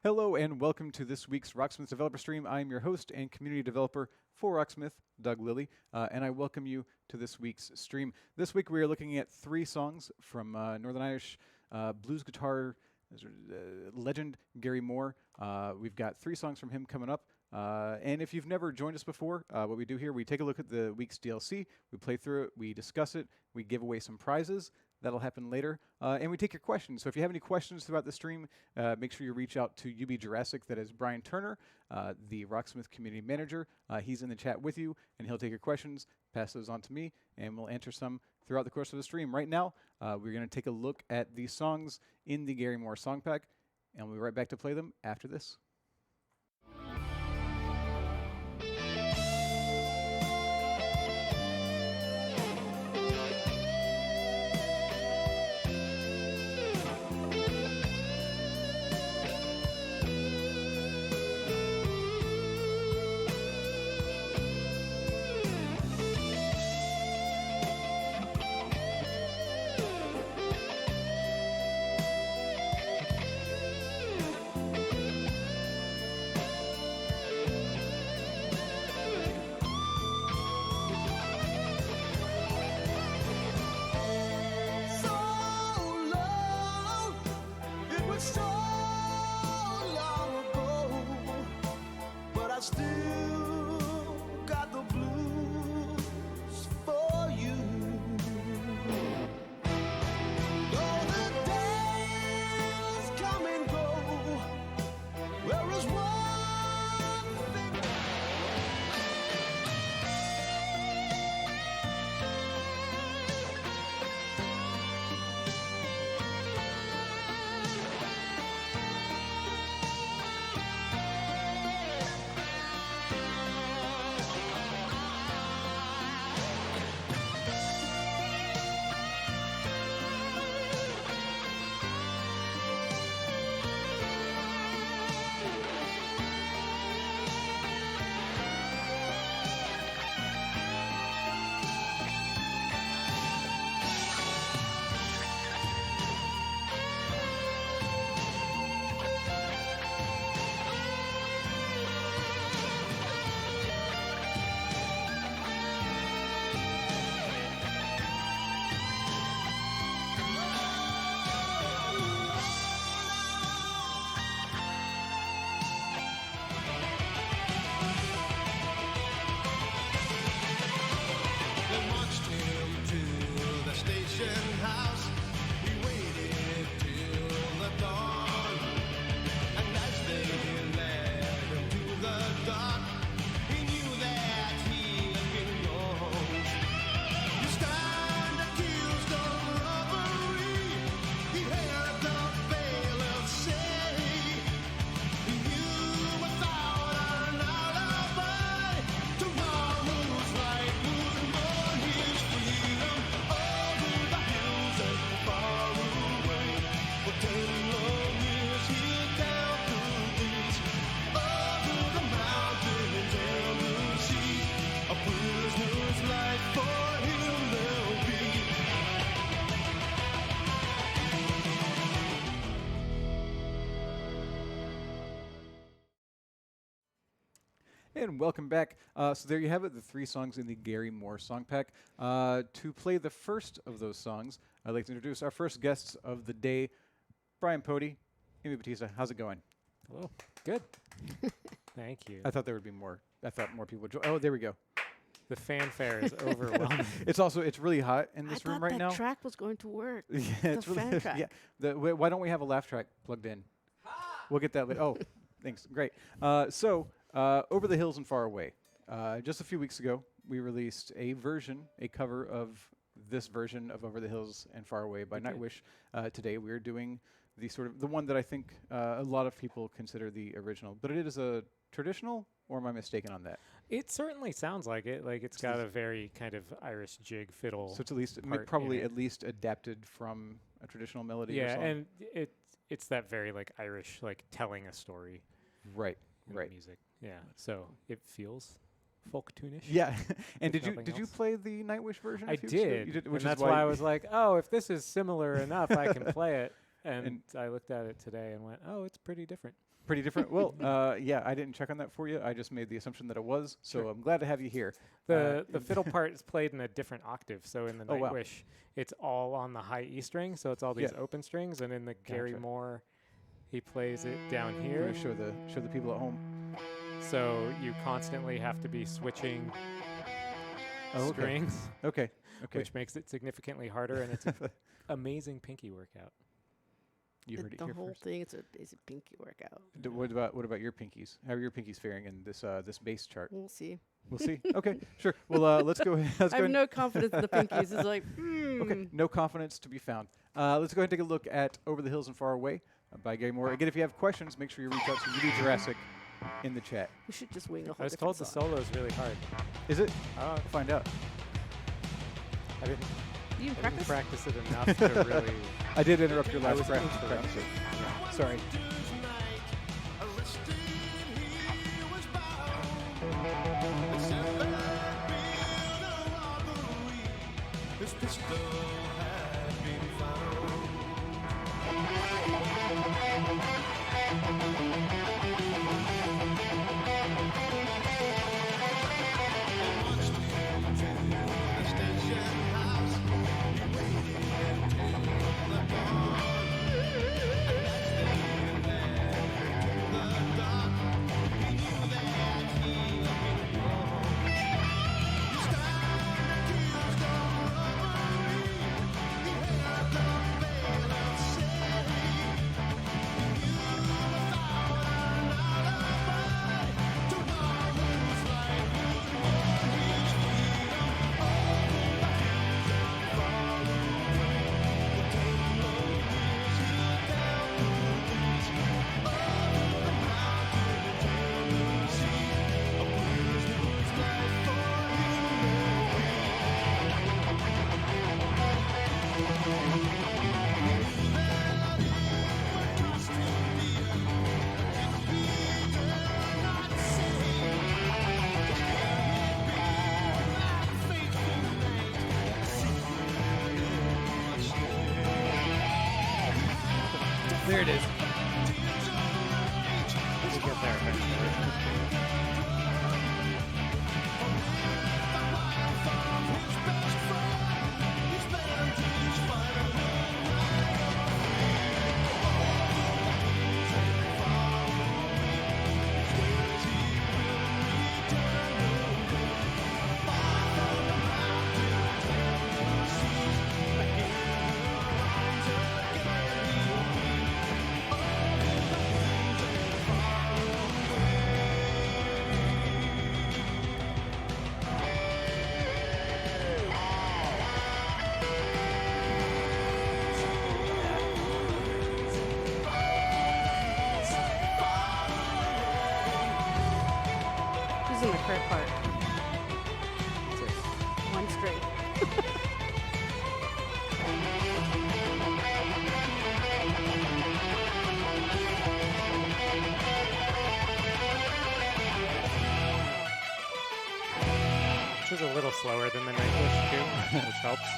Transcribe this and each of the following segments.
Hello and welcome to this week's Rocksmith developer stream. I am your host and community developer for Rocksmith, Doug Lilly, and I welcome you to this week's stream. This week we are looking at 3 songs from Northern Irish blues guitar legend Gary Moore. We've got 3 songs from him coming up. And if you've never joined us before, what we do here, we take a look at the week's DLC, we play through it, we discuss it, we give away some prizes. That'll happen later. And we take your questions. So if you have any questions throughout the stream, make sure you reach out to UB Jurassic. That is Brian Turner, the Rocksmith community manager. He's in the chat with you, and he'll take your questions, pass those on to me, and we'll answer some throughout the course of the stream. Right now, we're going to take a look at the songs in the Gary Moore song pack, and we'll be right back to play them after this. And welcome back. So there you have it, the 3 songs in the Gary Moore song pack. To play the first of those songs, I'd like to introduce our first guests of the day, Brian Pody, Amy Batista. How's it going? Hello. Good. Thank you. I thought there would be more. I thought more people would join. Oh, there we go. The fanfare is overwhelming. It's really hot in this room right now. I thought that track was going to work. Yeah, it's the really fan track. Yeah. Why don't we have a laugh track plugged in? We'll get that later. Oh, thanks. Great. Over the Hills and Far Away. Just a few weeks ago, we released a cover of this version of Over the Hills and Far Away by Nightwish. Today we're doing the one that I think a lot of people consider the original. But it is a traditional, or am I mistaken on that? It certainly sounds like it. Like it's got a very kind of Irish jig fiddle. So it's at least probably at least adapted from a traditional melody. Yeah, or song. and it's that very like Irish, like telling a story. Right. Right. Music. Yeah. So it feels folk tune-ish. Yeah. And did you play the Nightwish version? I did. You did, and that's why I was like, oh, if this is similar enough, I can play it. And I looked at it today and went, oh, it's pretty different. Pretty different. Well, yeah, I didn't check on that for you. I just made the assumption that it was. So Sure. I'm glad to have you here. The fiddle part is played in a different octave. So in the Oh, wow. Nightwish, it's all on the high E string. So it's all these Yeah. open strings. And in the Gary Gotcha. Moore, he plays it down I'm here. gonna show the people at home. So you constantly have to be switching Oh, okay. strings, Okay. Okay. which makes it significantly harder. And it's an amazing pinky workout. You heard it The here whole first. thing is a pinky workout. What about your pinkies? How are your pinkies faring in this this bass chart? We'll see. We'll see. Okay, sure. Well, let's go. Let's I go. have no confidence in the pinkies. It's like, Okay, no confidence to be found. Let's go ahead and take a look at Over the Hills and Far Away by Gary Moore. Again, if you have questions, make sure you reach out to UD Jurassic in the chat. we should just wing a whole I was different told the song. solo is really hard. Is it? Oh, We'll find out. I didn't, You I didn't practice? practice it enough to really. I did interrupt your I last was practice. interrupted. Sorry. There it is. We'll get there eventually. Who's in the correct part? One string. This is a little slower than the Nightwish too, which helps.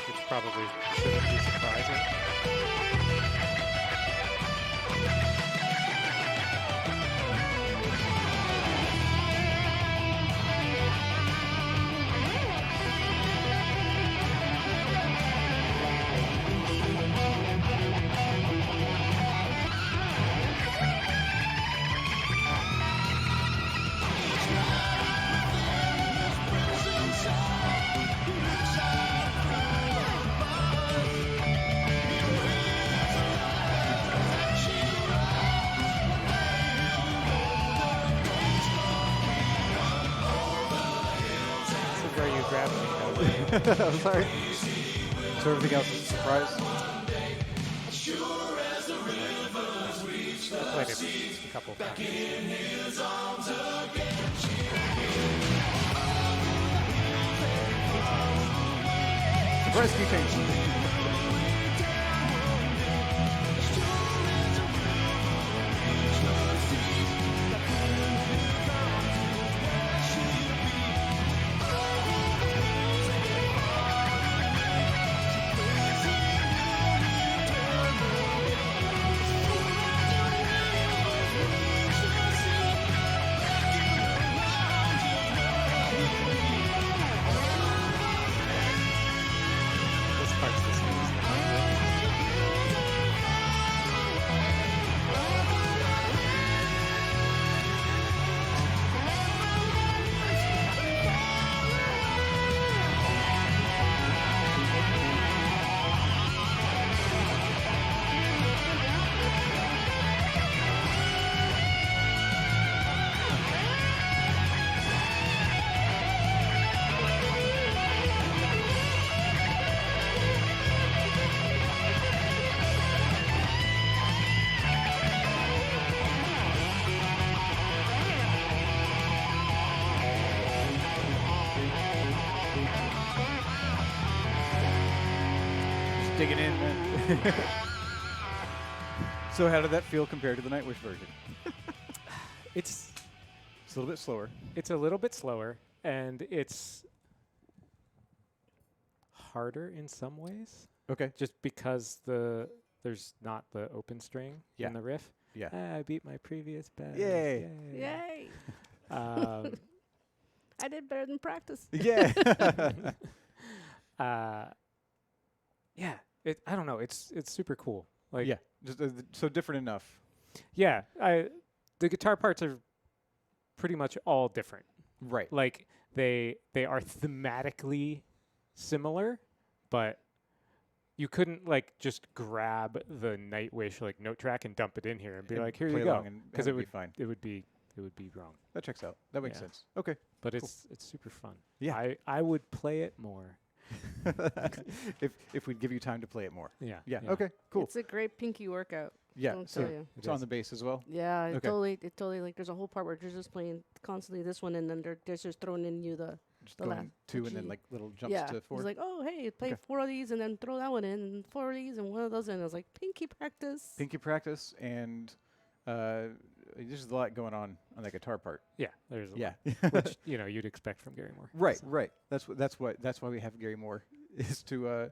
Which probably shouldn't be surprising. This is where you grabbed me. I'm sorry. So everything else is a surprise. I played it a couple times. Surprise key change. digging in, man. So how did that feel compared to the Nightwish version? It's It's a little bit slower. a little bit slower, and it's harder in some ways, Okay. just because there's not the open string Yeah. in the riff. Yeah. I beat my previous best. Yay. Yay! Um, I did better than practice. Yeah. yeah. I don't know. It's super cool. Like, yeah. Just so different enough. yeah. The guitar parts are pretty much all different. Right. Like they are thematically similar, but you couldn't like just grab the Nightwish like note track and dump it in here and be And like, here play you go, along and because have it be would fine. it would be wrong. That checks out. That makes Yeah. sense. Okay. But Cool. it's super fun. Yeah. I would play it more. if we'd give you time to play it more. Yeah. Yeah. Okay. Cool. It's a great pinky workout. Yeah. Don't So tell you. it's on the bass as well. Yeah, Okay. it totally like there's a whole part where they're just playing constantly this one, and then they're just throwing in you the Just the going last- two the and then G. like little jumps yeah. to He's four. like, oh hey, play Okay. 4 of these and then throw that one in, and 4 of these and one of those, and I was like, pinky practice. Pinky practice and there's a lot going on that guitar part. Yeah. There's a Yeah. lot, which you'd expect from Gary Moore. Right, So, right. That's why we have Gary Moore is to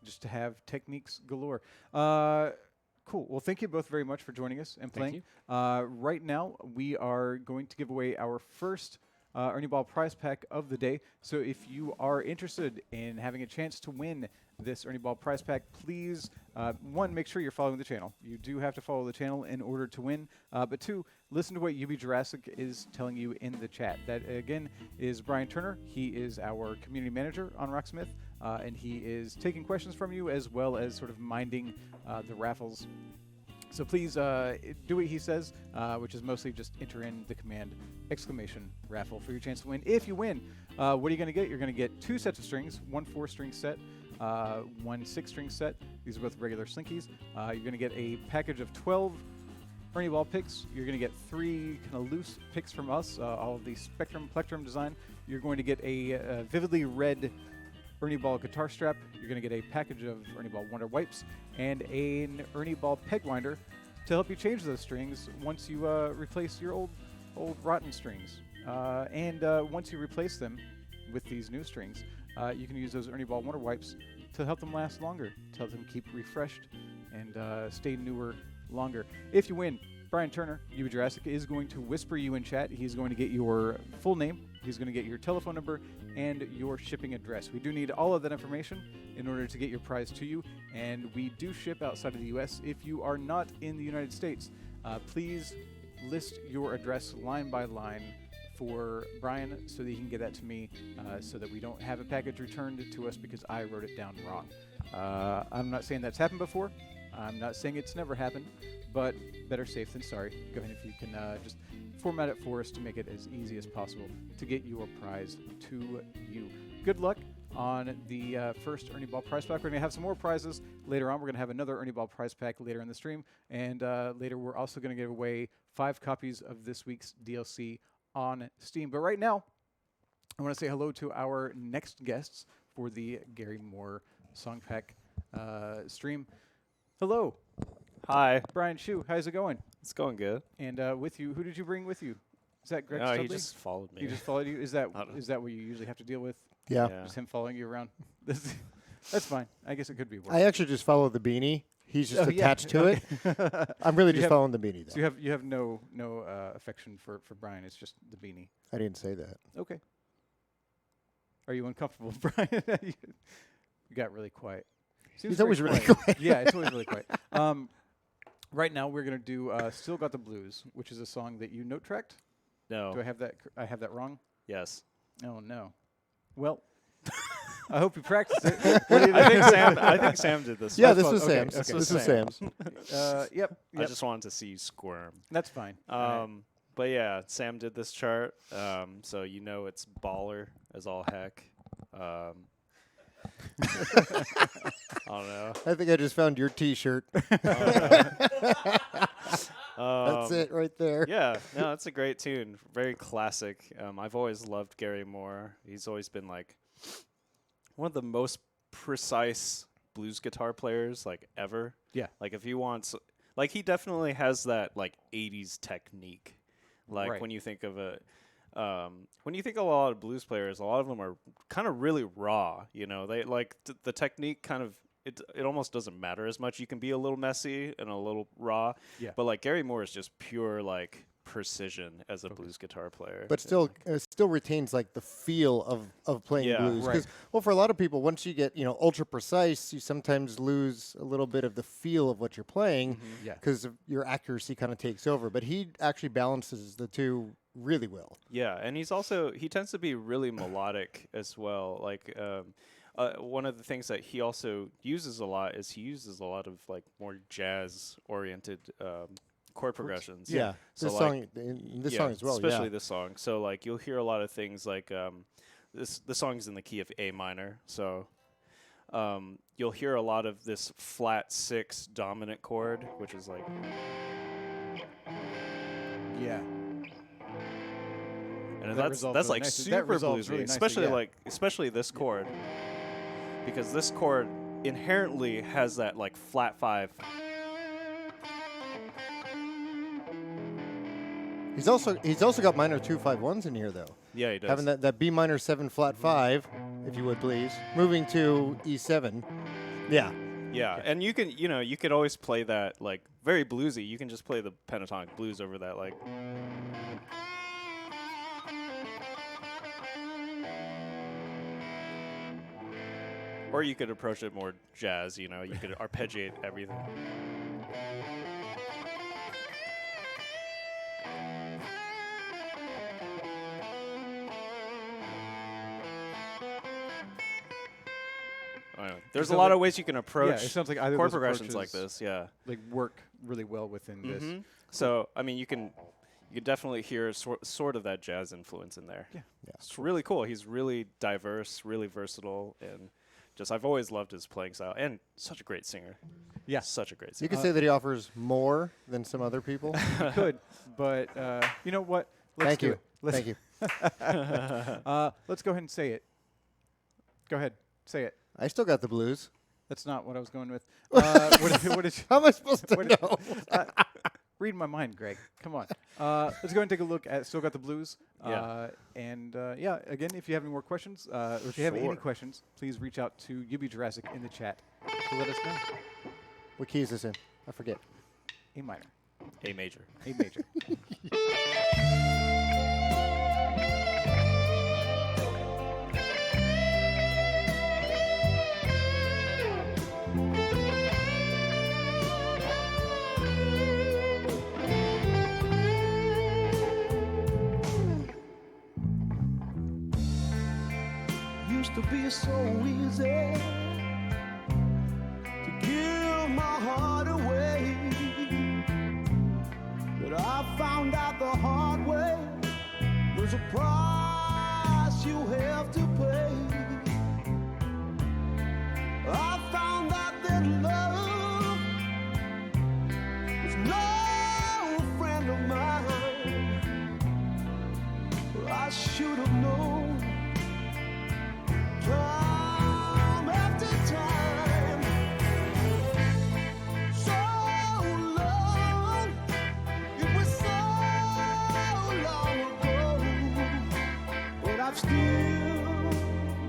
just to have techniques galore. Cool. Well, thank you both very much for joining us and Thank playing. you. Right now, we are going to give away our first Ernie Ball prize pack of the day. So if you are interested in having a chance to win this Ernie Ball prize pack, please, one, make sure you're following the channel. You do have to follow the channel in order to win. But two, listen to what UB Jurassic is telling you in the chat. That, again, is Brian Turner. He is our community manager on Rocksmith, and he is taking questions from you as well as sort of minding the raffles. So please do what he says, which is mostly just enter in the command !raffle for your chance to win. If you win, what are you going to get? You're going to get 2 sets of strings, 1 4-string set, 1 6-string set. These are both regular slinkies. You're going to get a package of 12 Ernie Ball picks. You're going to get 3 kind of loose picks from us, all of the Spectrum Plectrum design. You're going to get a vividly red Ernie Ball guitar strap. You're going to get a package of Ernie Ball Wonder Wipes and an Ernie Ball peg winder to help you change those strings once you replace your old rotten strings. And once you replace them with these new strings, you can use those Ernie Ball Wonder Wipes to help them last longer, to help them keep refreshed and stay newer longer. If you win, Brian Turner, UB Jurassic, is going to whisper you in chat. He's going to get your full name, he's going to get your telephone number, and your shipping address. We do need all of that information in order to get your prize to you, and we do ship outside of the U.S. If you are not in the United States, please list your address line by line for Brian so that he can get that to me so that we don't have a package returned to us because I wrote it down wrong. I'm not saying that's happened before. I'm not saying it's never happened, but better safe than sorry. Go ahead if you can just format it for us to make it as easy as possible to get your prize to you. Good luck on the first Ernie Ball prize pack. We're going to have some more prizes later on. We're going to have another Ernie Ball prize pack later in the stream. And later we're also going to give away 5 copies of this week's DLC on Steam. But right now, I want to say hello to our next guests for the Gary Moore Song Pack stream. Hello. Hi. Brian Shu, how's it going? It's going good. And with you, who did you bring with you? Is that Greg No, Studley? he just followed me. He just followed you? Is that I don't- is that what you usually have to deal with? Yeah. Just him following you around? That's fine. I guess it could be worse. I actually just follow the beanie. He's just Oh, yeah. attached to it. I'm really You just have- following the beanie, though. So you have no affection for Brian. It's just the beanie. I didn't say that. Okay. Are you uncomfortable, Brian? you got really quiet. Seems He's very always really quiet. Yeah, it's always really quiet. Right now we're gonna do "Still Got the Blues," which is a song that you note tracked. No. Do I have that? I have that wrong? Yes. Oh no. Well, I hope you practice it. What do you I think Sam did this. Yeah, one. this fun. was Okay, Sam's. okay. This is Sam. Sam's. Yep. I just wanted to see you squirm. That's fine. All right. But yeah, Sam did this chart, so you know it's baller as all heck. I don't know. I think I just found your T-shirt. That's it right there. Yeah, no, it's a great tune. Very classic. I've always loved Gary Moore. He's always been like one of the most precise blues guitar players like ever. Yeah. Like if he wants, like he definitely has that like 80s technique. Like Right. when you think of when you think of a lot of blues players, a lot of them are kind of really raw. You know, they like the technique kind of. It almost doesn't matter as much. You can be a little messy and a little raw. Yeah. But like Gary Moore is just pure like precision as a blues guitar player. But still retains like the feel of playing Yeah. blues. Right. Because well, for a lot of people, once you get ultra precise, you sometimes lose a little bit of the feel of what you're playing Yeah. because your accuracy kind of takes over. But he actually balances the two really well. Yeah, and he tends to be really melodic as well. Like one of the things that he also uses a lot is he uses a lot of like more jazz oriented chord progressions. Yeah. So This like- song, in this song as well. especially yeah. this song. So like you'll hear a lot of things like this song's in the key of A minor. So you'll hear a lot of this flat 6 dominant chord, which is like Yeah. and That that's resolves that's really like nicely. That super resolves bluesy, really nicely, especially yeah. especially this chord. Because this chord inherently has that like flat 5. He's also got minor 2-5-1s in here though. Yeah, he does. Having that B minor 7 flat 5, if you would please, moving to E7. Yeah. Yeah, and you could always play that like very bluesy. You can just play the pentatonic blues over that like. Or you could approach it more jazz, you could arpeggiate everything. I don't know. There's a sounds lot like- of ways you can approach it sounds like either of chord those progressions like approaches this, yeah. Like work really well within this. Mhm. So, I mean, you can definitely hear sort of that jazz influence in there. Yeah. It's really cool. He's really diverse, really versatile, and just I've always loved his playing style, and such a great singer. Yeah. Such a great You singer. could say that he offers more than some other people. You could, but you know what? Let's Thank do you. it. Let's, Thank you. Let's go ahead and say it. Go ahead. Say it. I still got the blues. That's not what I was going with. What is How am I supposed to What- know? read my mind, Greg. Come on. Let's go ahead and take a look at Still Got the Blues. Yeah. And again, if you have any more questions, or if you have any Sure. questions, please reach out to Ubi Jurassic in the chat to let us know. What key is this in? I forget. A minor, A major. A major. Used to be so easy to give my heart away, but I found out the hard way there's a price you have to pay. I found out that love was no friend of mine. I should have known. Time after time, so long, it was so long ago, but I've still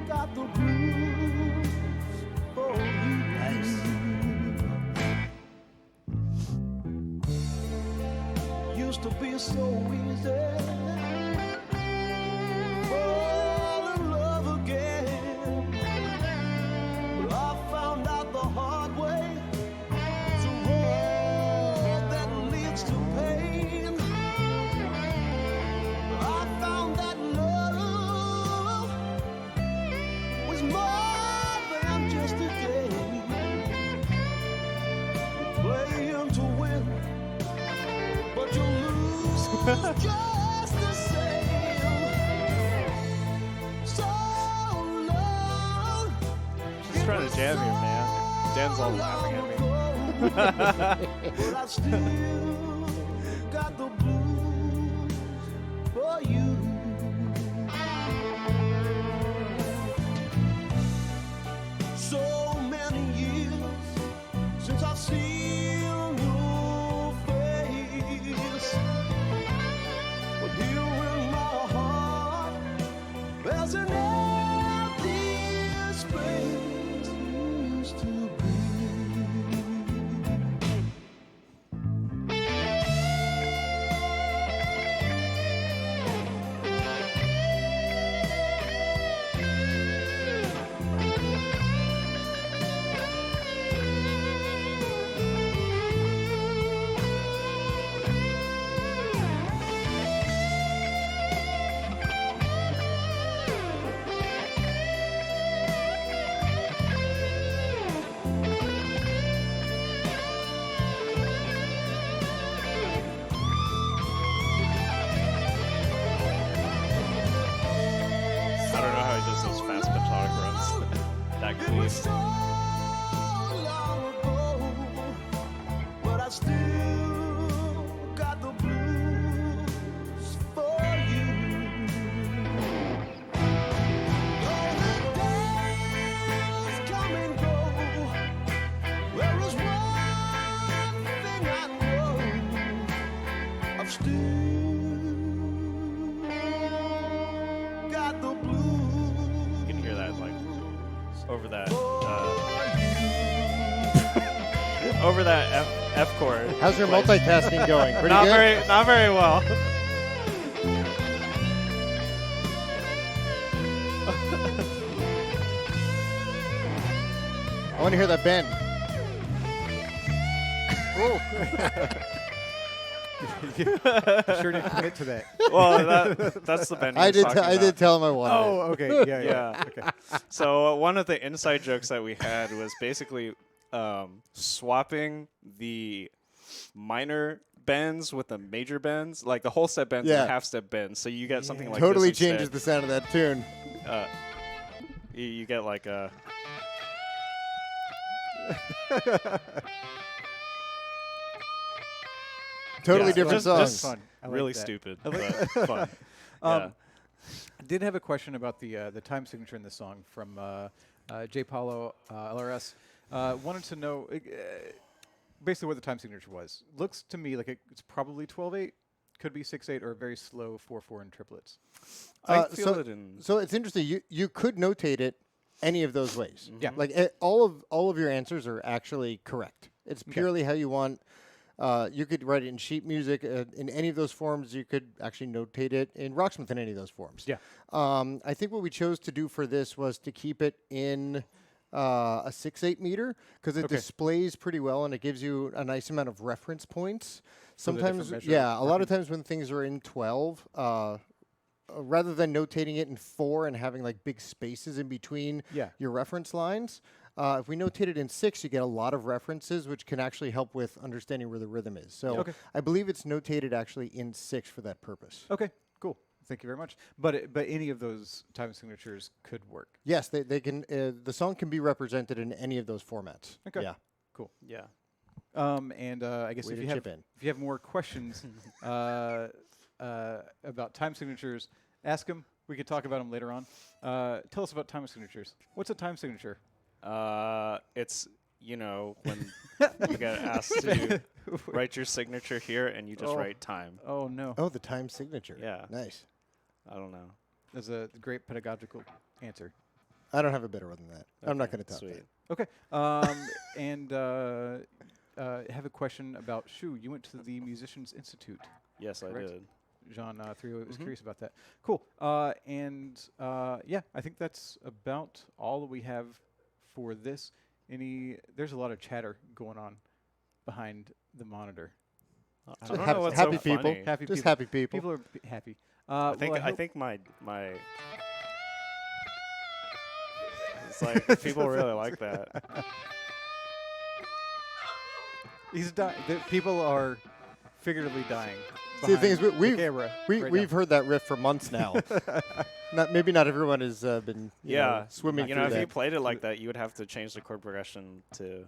got the blues for you. Used to be so easy. Fall in love again. But I found out the hard way. It's a road that leads to pain. I found that love was more than just a game. Playing to win, but you lose just the same. So long. Just trying to jam here, man. Dan's all laughing at me. But I still got the blues for you. So many years back, It was please. so long ago, but I still got the blues for you. Though the days come and go, there is one thing I know. I've still got the blues. You can hear that like over that over that F chord. How's your Like, multitasking going? Pretty not good. not very well. I want to hear that bend. You sure didn't commit to that. Well, that's the bend. he was talking I did about. tell him I wanted Oh, it. okay. Yeah. Yeah. Okay. So one of the inside jokes that we had was basically swapping the minor bends with the major bends, like the whole step bends Yeah. and half step bends. So you get something like Totally this changes the sound of that tune. the. You get like a. Totally Yeah, different just- songs. just Fun. I like really that. stupid, I like but fun. Yeah. I did have a question about the time signature in the song from J. Paulo LRS. Wanted to know basically what the time signature was. Looks to me like it's probably 12/8, could be 6/8, or a very slow 4/4 in triplets. I feel it in. So it's interesting. You could notate it any of those ways. Yeah. Like all of your answers are actually correct. It's purely how you want. You could write it in sheet music in any of those forms. You could actually notate it in Rocksmith in any of those forms. Yeah. I think what we chose to do for this was to keep it in a 6/8 meter because it Okay. displays pretty well and it gives you a nice amount of reference points. the different Sometimes, measure yeah, a lot marking. of times when things are in 12, rather than notating it in 4 and having like big spaces in between Yeah. your reference lines, if we notate it in 6, you get a lot of references, which can actually help with understanding where the rhythm is. So Okay. I believe it's notated actually in 6 for that purpose. Okay. Cool. Thank you very much. But any of those time signatures could work. Yes, they can. The song can be represented in any of those formats. Okay. Yeah. Cool. Yeah. And I guess Way if to you chip have in. if you have more questions about time signatures, ask them. We could talk about them later on. Tell us about time signatures. What's a time signature? It's when you get asked to write your signature here and you just Oh. write time. Oh no, Oh, the time signature. Yeah. Nice. I don't know. that's a great pedagogical answer. I don't have a better one than that. I'm not Okay, going to top sweet. that. Okay. And have a question about Shu. You went to the Musicians Institute. Yes, I Correct. did. Jean 3 was Mhm. curious about that. Cool. Yeah, I think that's about all that we have for this. There's a lot of chatter going on behind the monitor. I don't Happy- know what's happy so people. funny. Happy Just people. happy people. People are happy. I think well, I hope- think my it's like people really like that. he's dying. People are figuratively dying. See, the thing is, behind we've- the camera right We've now. heard that riff for months now. Maybe not everyone has been Yeah, swimming you through know, if that. you played it like that, you would have to change the chord progression to.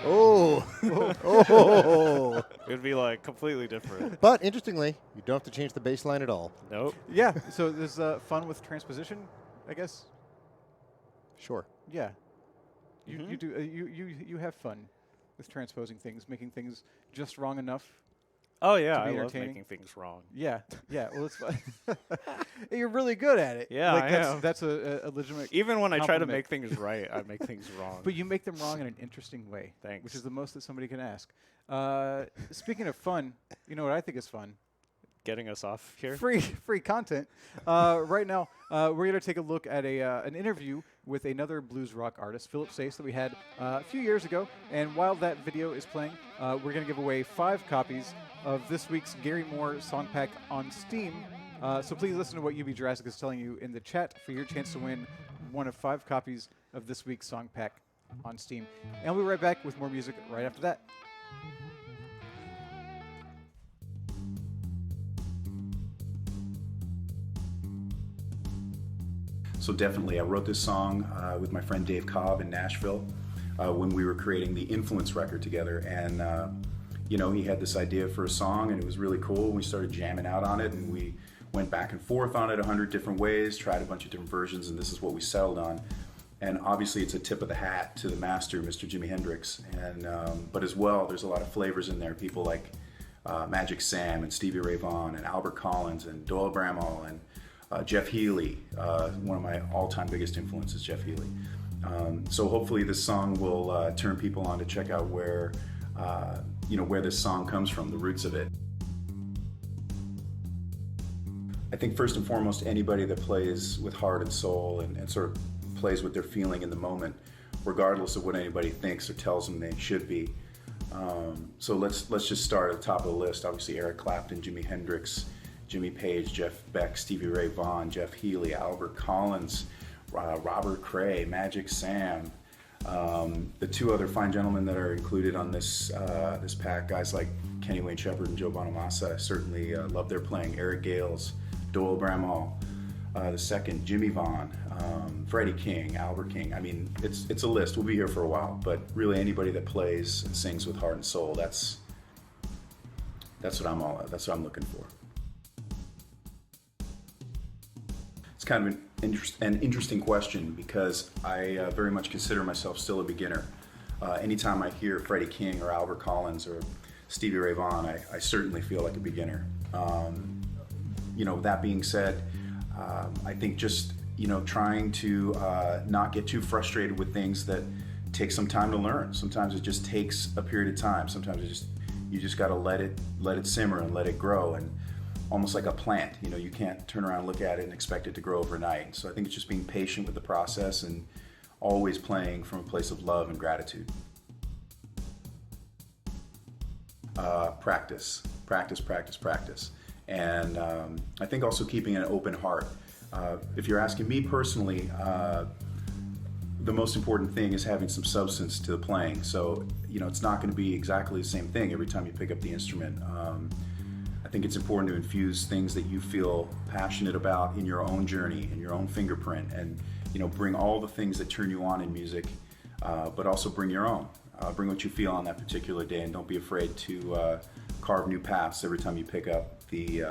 Oh, oh. It would be like completely different. But interestingly, you don't have to change the bass line at all. Nope. Yeah. So there's fun with transposition, I guess. Sure. Yeah. You Mhm. do you have fun with transposing things, making things just wrong enough. Oh yeah, To I be love entertaining. making things wrong. Yeah. Yeah. Well, it's fun. You're really good at it. Yeah, like I that's am. that's a legitimate. Even when I try to Compliment. make things right, I make things wrong. But you make them wrong in an interesting way. Thanks. Which is the most that somebody can ask. Speaking of fun, you know what I think is fun? Getting us off here. Free content. Right now, we're gonna take a look at an interview with another blues rock artist, Philip Sace, that we had a few years ago. And while that video is playing, we're gonna give away 5 copies of this week's Gary Moore song pack on Steam. So please listen to what UB Jurassic is telling you in the chat for your chance to win one of 5 copies of this week's song pack on Steam. And we'll be right back with more music right after that. So definitely, I wrote this song with my friend Dave Cobb in Nashville when we were creating the Influence record together. And, you know, he had this idea for a song, and it was really cool. We started jamming out on it, and we went back and forth on it 100 different ways, tried a bunch of different versions, and this is what we settled on. And obviously, it's a tip of the hat to the master, Mr. Jimi Hendrix. And but as well, there's a lot of flavors in there. People like Magic Sam and Stevie Ray Vaughan and Albert Collins and Doyle Bramall and Jeff Healey. One of my all-time biggest influences, Jeff Healey. So hopefully, this song will turn people on to check out where where this song comes from, the roots of it. I think first and foremost, anybody that plays with heart and soul and sort of plays what they're feeling in the moment, regardless of what anybody thinks or tells them they should be. So let's just start at the top of the list. Obviously, Eric Clapton, Jimi Hendrix, Jimmy Page, Jeff Beck, Stevie Ray Vaughan, Jeff Healey, Albert Collins, Robert Cray, Magic Sam. The two other fine gentlemen that are included on this pack, guys like Kenny Wayne Shepherd and Joe Bonamassa, I certainly love their playing. Eric Gales, Doyle Bramall, the second, Jimmy Vaughn, Freddie King, Albert King. I mean, it's a list. We'll be here for a while, but really anybody that plays and sings with heart and soul, that's what I'm looking for. It's kind of an interesting question because I very much consider myself still a beginner. Anytime I hear Freddie King or Albert Collins or Stevie Ray Vaughan, I certainly feel like a beginner. That being said, I think just trying to not get too frustrated with things that take some time to learn. Sometimes it just takes a period of time. Sometimes you just got to let it simmer and let it grow. And almost like a plant, you can't turn around and look at it and expect it to grow overnight. So I think it's just being patient with the process and always playing from a place of love and gratitude. Practice. And I think also keeping an open heart. If you're asking me personally, the most important thing is having some substance to the playing. So, it's not going to be exactly the same thing every time you pick up the instrument. I think it's important to infuse things that you feel passionate about in your own journey, in your own fingerprint, and bring all the things that turn you on in music, but also bring your own. Bring what you feel on that particular day, and don't be afraid to carve new paths every time you pick up the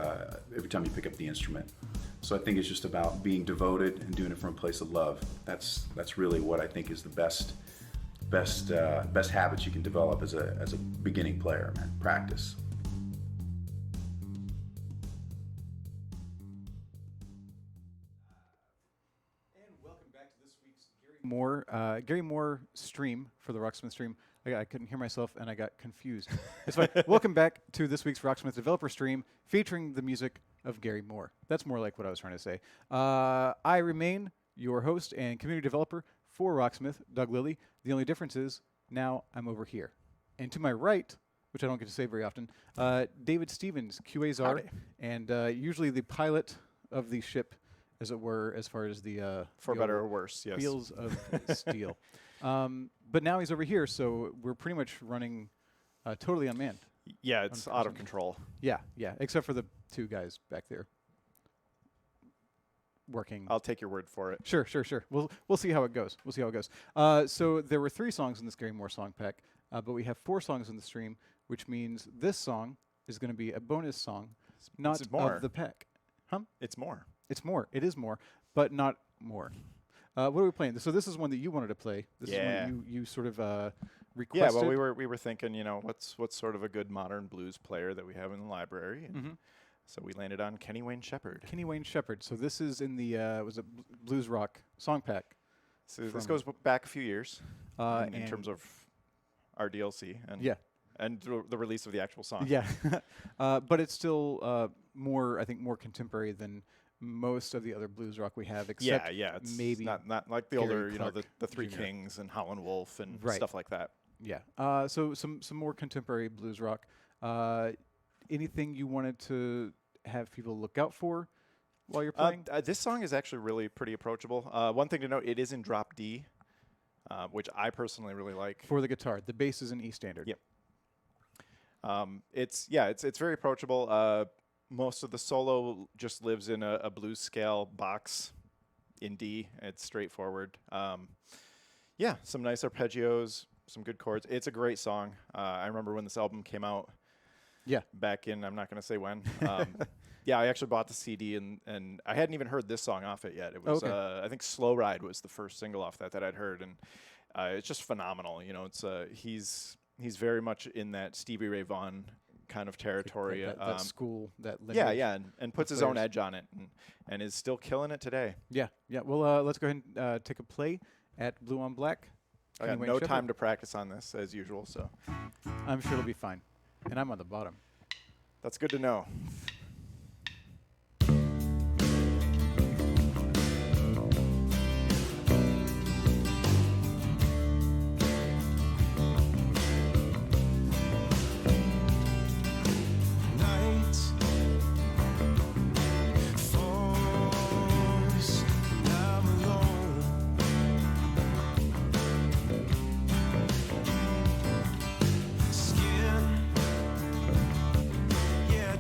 instrument. So I think it's just about being devoted and doing it from a place of love. That's really what I think is the best habits you can develop as a beginning player. Man, practice. Gary Moore stream for the Rocksmith stream. I couldn't hear myself and I got confused. It's fine. Welcome back to this week's Rocksmith developer stream featuring the music of Gary Moore. That's more like what I was trying to say. I remain your host and community developer for Rocksmith, Doug Lilly. The only difference is now I'm over here. And to my right, which I don't get to say very often, David Stevens, QA czar, and usually the pilot of the ship, as it were, as far as the for better or worse, yes, wheels of steel. But now he's over here, so we're pretty much running totally unmanned. Yeah, it's out of control. Yeah, except for the two guys back there working. I'll take your word for it. Sure. We'll see how it goes. So there were 3 songs in this Gary Moore song pack, but we have 4 songs in the stream, which means this song is going to be a bonus song, not of the pack. It's more. It's more. It is more, but not more. What are we playing? So this is one that you wanted to play. This is one you sort of requested. Yeah, well, we were thinking, what's sort of a good modern blues player that we have in the library, and so we landed on Kenny Wayne Shepherd. So this is in the was it blues rock song pack. So this goes back a few years in terms of our DLC and the release of the actual song. Yeah, but it's still more contemporary than most of the other blues rock we have, except it's maybe not like the Gary older, Clark the Three Jr. Kings and Howlin' Wolf and stuff like that. Yeah. So some more contemporary blues rock. Anything you wanted to have people look out for while you're playing? This song is actually really pretty approachable. One thing to note, it is in drop D, which I personally really like. For the guitar, the bass is in E standard. Yep. It's very approachable. Most of the solo just lives in a blues scale box in D. It's straightforward. Yeah, some nice arpeggios, some good chords. It's a great song. I remember when this album came out. Yeah. Back in, I'm not going to say when. Yeah, I actually bought the CD, and I hadn't even heard this song off it yet. It was, I think Slow Ride was the first single off that I'd heard, and it's just phenomenal. You know, it's he's very much in that Stevie Ray Vaughan kind of territory. That school, that lineage. Yeah, and puts his own edge on it, and is still killing it today. Yeah. Well, let's go ahead and take a play at Blue on Black. I got no time to practice on this, as usual, so. I'm sure it'll be fine. And I'm on the bottom. That's good to know. Skin, yeah,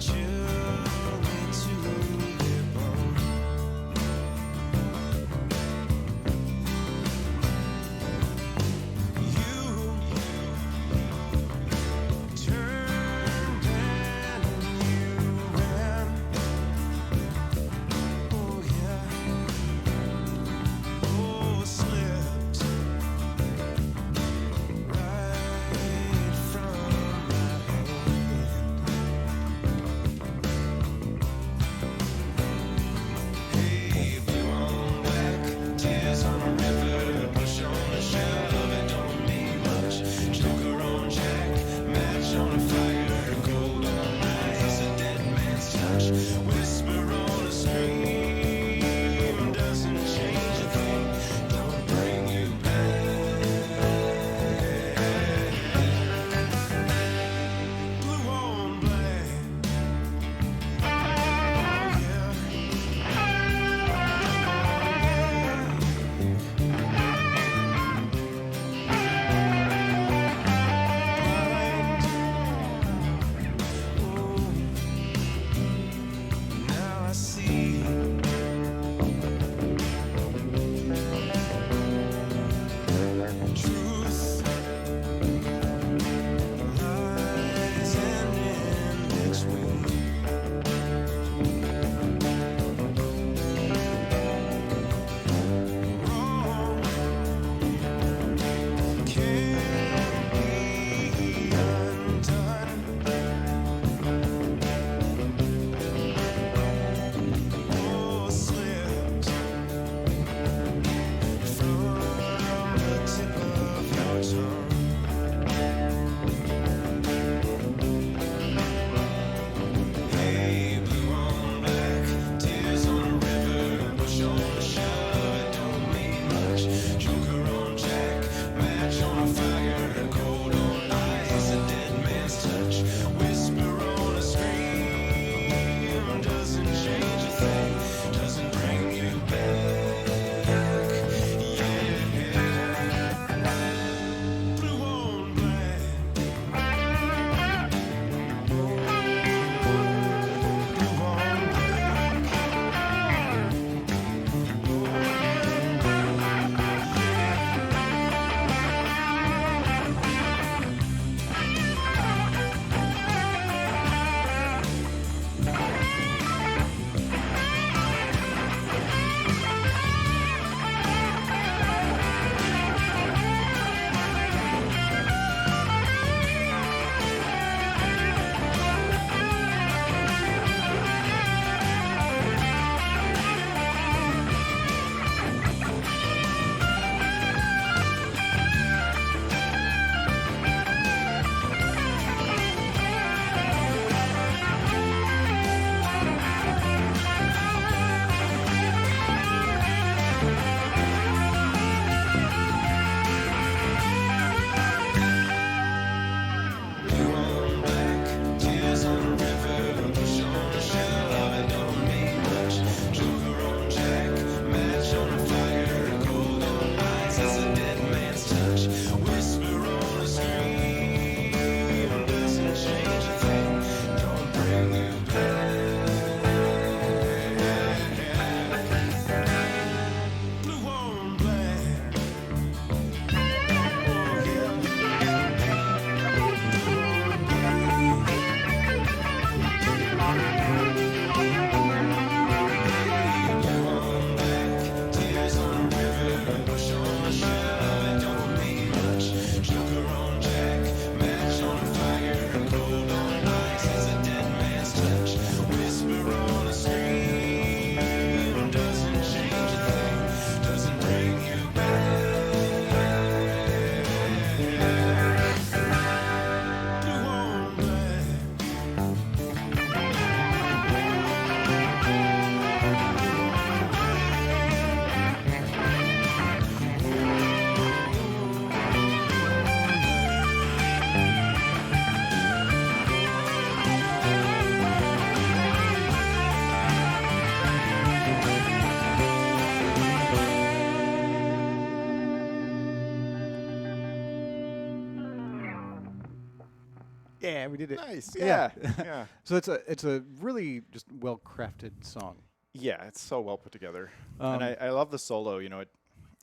Yeah, we did it. Nice. Yeah. Yeah. So it's a really just well crafted song. Yeah, it's so well put together. Um, And I love the solo,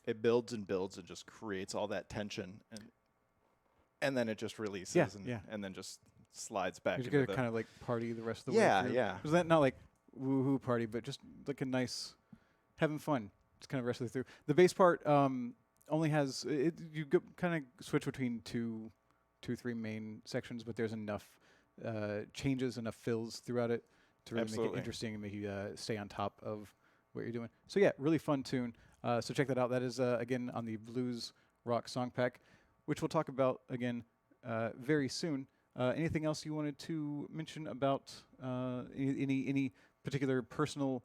it builds and builds and just creates all that tension and then it just releases and then just slides back You're into gonna the kind of like party the rest of the Yeah, way through. yeah. Was that not like woohoo party, but just like a nice having fun? Just kind of wrestling through. The bass part only has you kind of switch between two, three main sections, but there's enough changes, enough fills throughout it to really make it Absolutely. interesting and make you stay on top of what you're doing. So yeah, really fun tune. So check that out. That is again on the Blues Rock Song Pack, which we'll talk about again very soon. Anything else you wanted to mention about any particular personal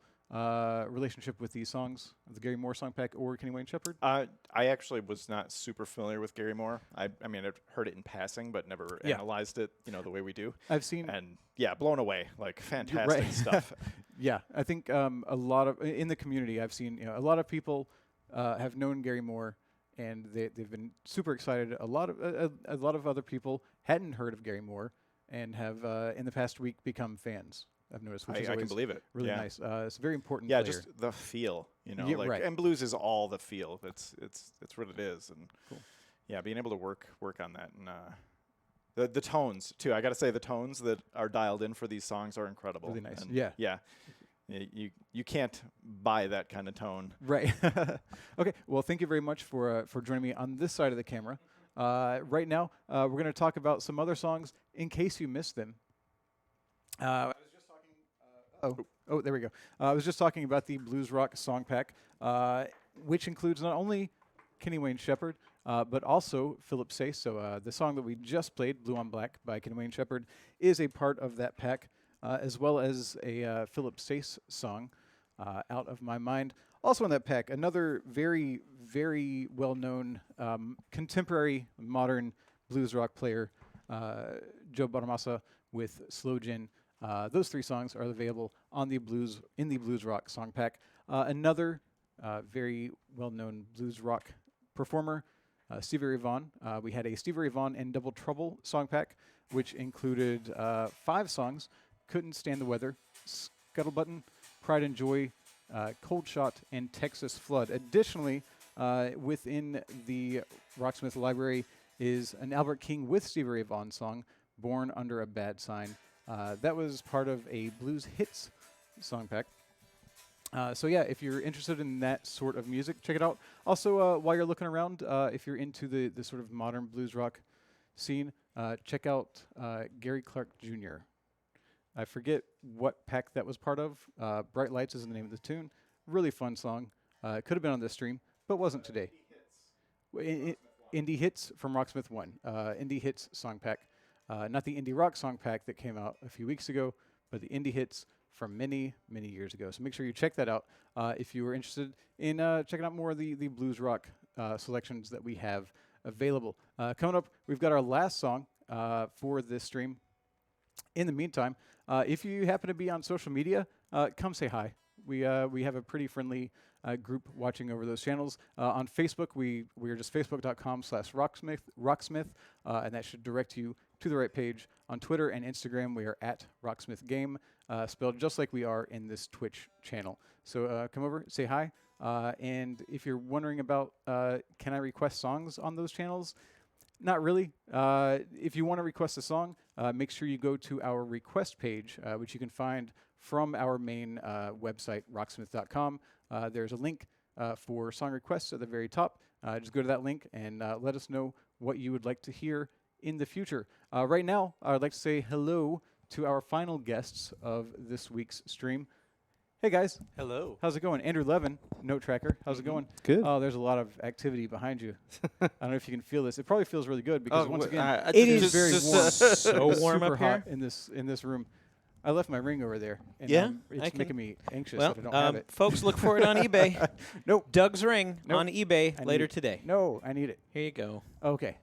relationship with these songs, the Gary Moore Song Pack or Kenny Wayne Shepherd? I actually was not super familiar with Gary Moore. I mean, I've heard it in passing, but never analyzed it, the way we do. I've seen And yeah, blown away. Like fantastic right. stuff. Yeah, I think a lot of in the community, I've seen a lot of people have known Gary Moore, and they've been super excited. A lot of other people hadn't heard of Gary Moore and have in the past week become fans. I've noticed, which is I can always believe it. really Yeah. nice. It's a very important. Yeah, player. just the feel, Yeah, right. and blues is all the feel. It's what it is, and Cool. yeah, being able to work on that, and the tones too. I got to say, the tones that are dialed in for these songs are incredible. Really nice. And Yeah. You can't buy that kind of tone. Right. Okay. Well, thank you very much for joining me on this side of the camera. Right now, we're going to talk about some other songs in case you missed them. I was just talking. Oh, there we go. I was just talking about the Blues Rock Song Pack, which includes not only Kenny Wayne Shepherd, but also Philip Sayce. So the song that we just played, "Blue on Black" by Kenny Wayne Shepherd, is a part of that pack, as well as a Philip Sayce song, "Out of My Mind." Also in that pack, another very, very well-known contemporary modern blues rock player, Joe Bonamassa with Slow Gin. Those three songs are available on the Blues Rock Song Pack. Another very well-known blues rock performer, Stevie Ray Vaughan. We had a Stevie Ray Vaughan and Double Trouble song pack, which included 5 songs: "Couldn't Stand the Weather," "Scuttlebutton," "Pride and Joy," "Cold Shot," and "Texas Flood." Additionally, within the Rocksmith library is an Albert King with Stevie Ray Vaughan song, "Born Under a Bad Sign." That was part of a Blues Hits song pack. So yeah, if you're interested in that sort of music, check it out. Also, while you're looking around, if you're into the sort of modern blues rock scene, check out Gary Clark Jr. I forget what pack that was part of. "Bright Lights" is the name of the tune. Really fun song. It could have been on this stream, but wasn't today. Indie Hits from Rocksmith 1. Indie Hits song pack. Not the Indie Rock song pack that came out a few weeks ago, but the Indie Hits from many, many years ago. So make sure you check that out if you are interested in checking out more of the blues rock selections that we have available. Coming up, we've got our last song for this stream. In the meantime, if you happen to be on social media, come say hi. We have a pretty friendly group watching over those channels. On Facebook, we are just facebook.com/Rocksmith, and that should direct you to the right page. On Twitter and Instagram, we are at RocksmithGame, spelled just like we are in this Twitch channel. So come over, say hi, and if you're wondering about can I request songs on those channels, not really. If you want to request a song, make sure you go to our request page, which you can find from our main website, rocksmith.com. There's a link for song requests at the very top. Just go to that link and let us know what you would like to hear in the future. Right now, I'd like to say hello to our final guests of this week's stream. Hey guys, Hello. how's it going? Andrew Levin, Note Tracker, how's it going? Good. Oh, there's a lot of activity behind you. I don't know if you can feel this. It probably feels really good because once again, it is is very just warm. so It's warm super up hot here. in this room. I left my ring over there, and Yeah, it's I can- making me anxious Well, that I don't have it. folks, look for it on eBay. Nope. Doug's ring Nope. on eBay I later need- today. No, I need it. Here you go. Okay.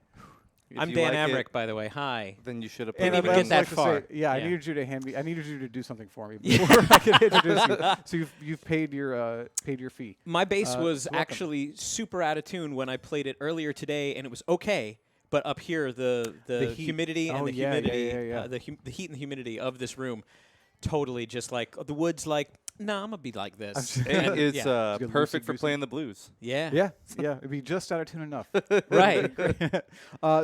If I'm you Dan like Amrick, it, by the way. Hi. then you should have Didn't put even it get in. that like to say, far. I Yeah. needed you to hand me. I needed you to do something for me before I could introduce you. So you've paid your fee. My bass was welcome. actually super out of tune when I played it earlier today, and it was okay. but up here the heat. humidity Oh, and the yeah, humidity, yeah. the heat and the humidity of this room, totally just like the wood's like, nah, I'm gonna be like this. And it's Just get perfect for loosey-goosey. playing the blues. yeah, Yeah, yeah, it'd be just out of tune enough. right.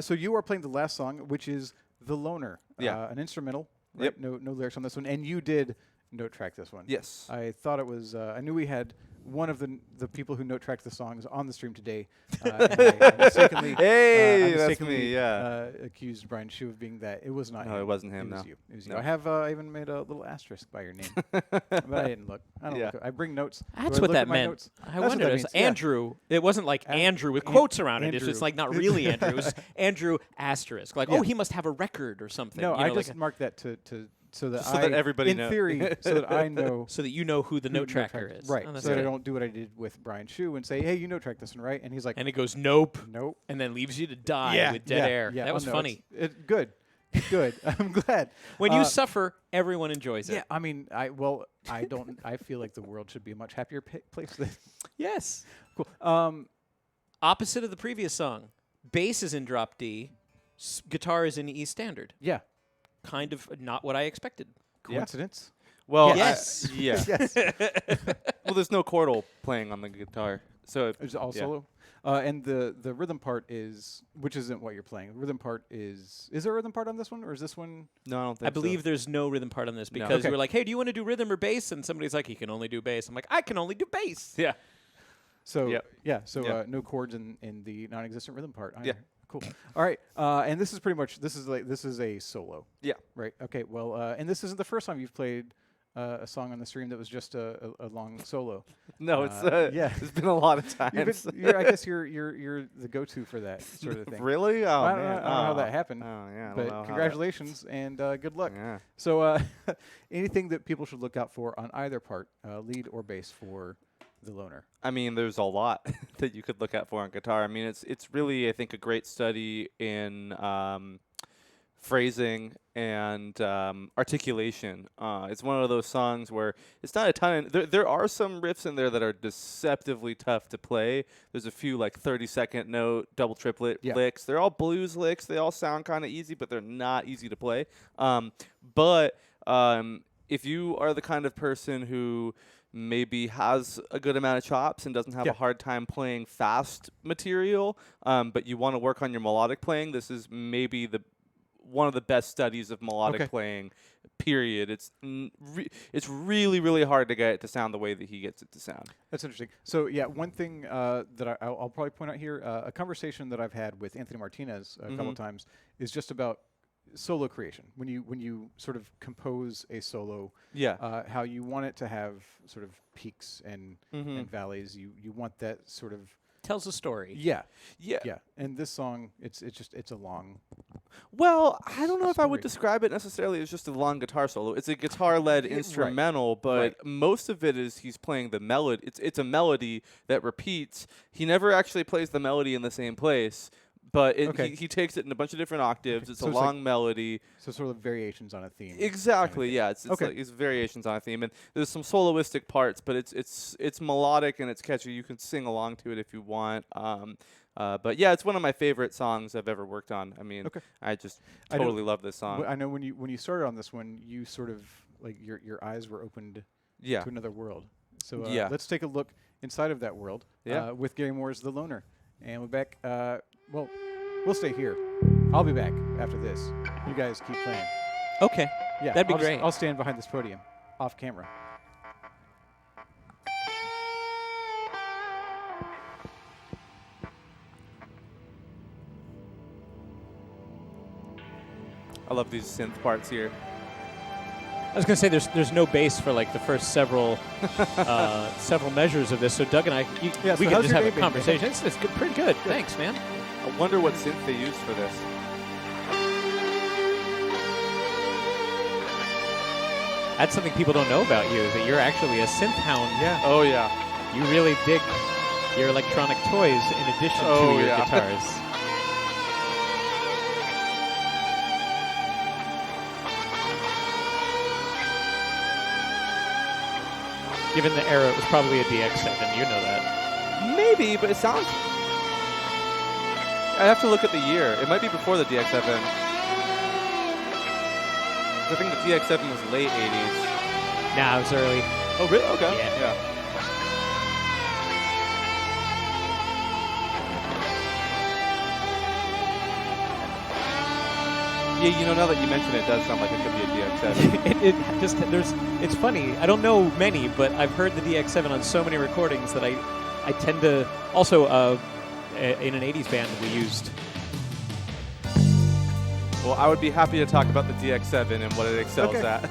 So you are playing the last song, which is "The Loner," Yeah. an instrumental. Right? Yep. No lyrics on this one, and you did note track this one. Yes. I thought it was. I knew we had one of the people who note tracked the songs on the stream today. And I mistakenly, Hey, I that's mistakenly, me, yeah. accused Brian Shu of being that. It was not. No, him. it wasn't him, It was no. you. It was you. No. I have even made a little asterisk by your name, but I didn't look. I don't Yeah. look. I bring notes. Do That's I what look that at my meant. notes? I That's what wondered. that It was means, yeah. Andrew. It wasn't like Andrew with An- quotes around it. It's Andrew. just like not really Andrew. It was Andrew asterisk. Like, Yeah. oh, he must have a record or something. No, you know, I like just marked that to so that Just so that everybody in know. theory, so that I know so that you know who the who note tracker is. Right. Oh, that's so that I good. don't do what I did with Brian Shu and say, "Hey, you note track this one, right?" And he's like, And it goes nope, "Nope." and then leaves you to die Yeah, with dead yeah, air. yeah. That Oh, was no, funny. Good. Good. I'm glad. When you suffer, everyone enjoys it. Yeah, I mean, I don't. I feel like the world should be a much happier place. Yes. Cool. Opposite of the previous song. Bass is in drop D. Guitar is in E standard. Yeah. Kind of not what I expected. Coincidence? Well, Yes. yeah. Yes. Well, there's no chordal playing on the guitar, so It's all yeah. solo. And the rhythm part is, which isn't what you're playing. The rhythm part is there a rhythm part on this one, or is this one? No, I don't think I believe there's no rhythm part on this No. because Okay. we're like, hey, do you want to do rhythm or bass? And somebody's like, he can only do bass. I'm like, I can only do bass. Yeah. So Yep. yeah, so Yep. no chords in the non-existent rhythm part. Yeah. Cool. All right, and this is pretty much this is a solo. Yeah. Right. Okay. Well, and this isn't the first time you've played a song on the stream that was just a long solo. No, it's yeah. It's been a lot of You've times. been- I guess you're the go-to for that sort of thing. Really? Oh I don't, man. know, I don't know how that happened. Oh yeah. I don't But know how that- congratulations and good luck. Yeah. So, anything that people should look out for on either part, lead or bass, for the Loner? I mean, there's a lot that you could look at for on guitar. I mean, it's really, I think, a great study in phrasing and articulation. It's one of those songs where it's not a ton. There are some riffs in there that are deceptively tough to play. There's a few like 30-second note, double triplet Yeah. licks. They're all blues licks. They all sound kind of easy, but they're not easy to play. But if you are the kind of person who maybe has a good amount of chops and doesn't have Yeah. a hard time playing fast material, but you want to work on your melodic playing, this is maybe one of the best studies of melodic Okay. playing, period. It's really, really hard to get it to sound the way that he gets it to sound. That's interesting. So yeah, one thing that I'll probably point out here, a conversation that I've had with Anthony Martinez a couple times is just about solo creation. When you sort of compose a solo, Yeah. how you want it to have sort of peaks and Mhm. valleys. You want that sort of Tells a story. yeah. Yeah. And this song, it's a long. Well, I don't know if I would Story. describe it necessarily as just a long guitar solo. It's a guitar-led Right. instrumental, but Right. most of it is he's playing the melody. It's a melody that repeats. He never actually plays the melody in the same place, but Okay. he takes it in a bunch of different octaves. It's So a it's like- long melody. So sort of variations on a theme. Exactly. thing. Yeah. It's Okay. like it's variations on a theme, and there's some soloistic parts, but it's melodic and it's catchy. You can sing along to it if you want. But yeah, it's one of my favorite songs I've ever worked on. I mean, Okay. I just I know- totally love this song. I know when you started on this one, you sort of like your eyes were opened Yeah. to another world. So Yeah. let's take a look inside of that world Yeah. with Gary Moore's The Loner. And we're back. Well, we'll stay here. I'll be back after this. You guys keep playing. Okay. Yeah, That'd be I'll great. I'll stand behind this podium, off camera. I love these synth parts here. I was gonna say there's no bass for like the first several measures of this. So Doug and I, Yeah, so we can how's just your have day a been, conversation. It's good, pretty good. Thanks, man. I wonder what synth they used for this. That's something people don't know about you, that you're actually a synth hound. Yeah. Oh yeah. You really dig your electronic toys in addition Oh, to your yeah. guitars. Given the era, it was probably a DX7. You know that. Maybe, but it sounds. I have to look at the year. It might be before the DX7. I think the DX7 was late 80s. Nah, it was early. Oh, really? Okay. Yeah. Yeah, you know, now that you mention it, it does sound like it could be a DX7. It's funny. I don't know many, but I've heard the DX7 on so many recordings that I tend to also in an 80s band we used. Well, I would be happy to talk about the DX7 and what it excels at.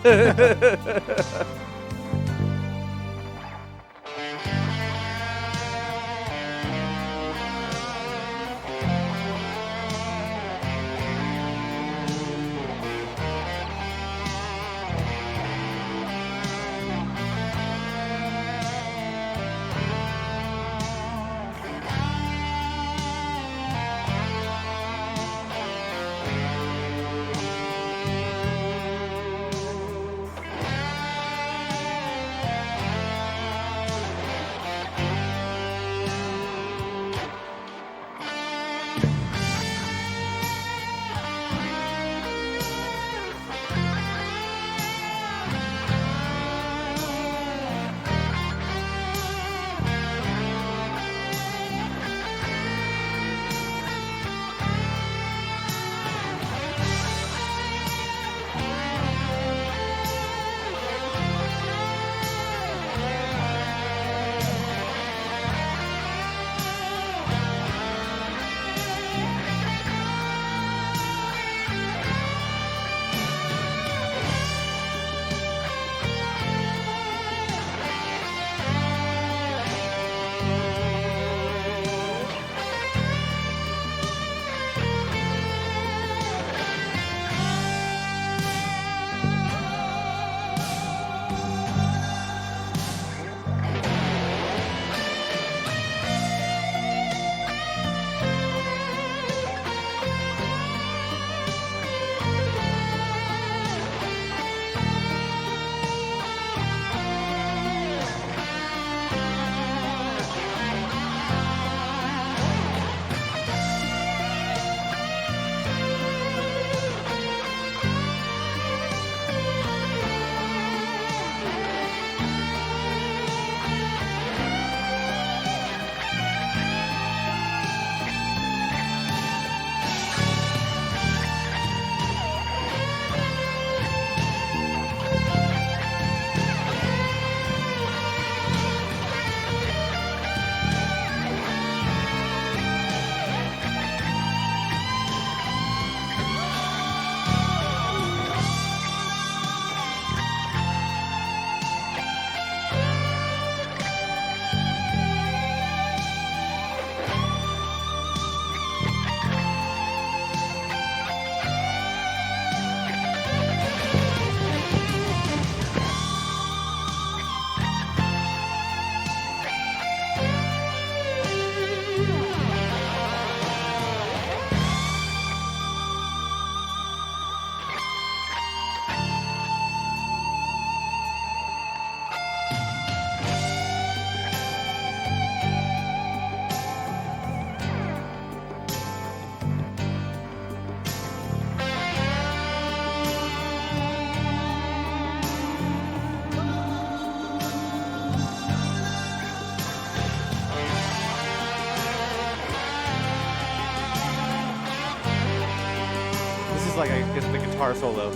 like the guitar solo.